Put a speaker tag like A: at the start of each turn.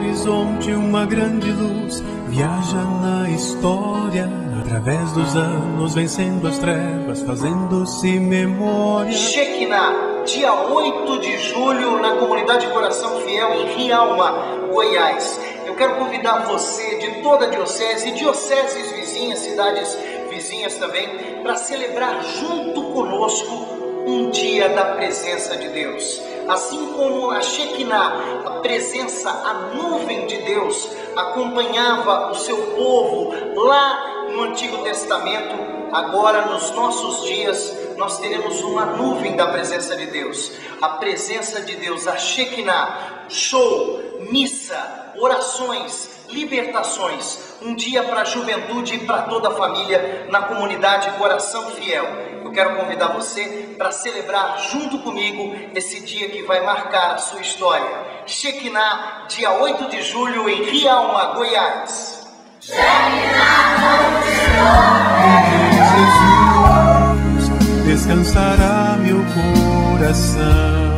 A: horizonte uma grande luz viaja na história, através dos anos, vencendo as trevas, fazendo-se memória.
B: Shekinah, dia 8 de julho, na comunidade Coração Fiel, em Rialma, Goiás. Eu quero convidar você de toda a diocese e dioceses vizinhas, cidades vizinhas também, para celebrar junto conosco um dia da presença de Deus. Assim como a Shekinah, a presença, a nuvem de Deus, acompanhava o seu povo lá no Antigo Testamento, agora nos nossos dias nós teremos uma nuvem da presença de Deus. A presença de Deus, a Shekinah, show, missa, orações, libertações, um dia para a juventude e para toda a família na comunidade Coração Fiel. Eu quero convidar você para celebrar junto comigo esse dia que vai marcar a sua história. Shekinah, dia 8 de julho, em Rialma, Goiás.
A: Jesus, descansará meu coração.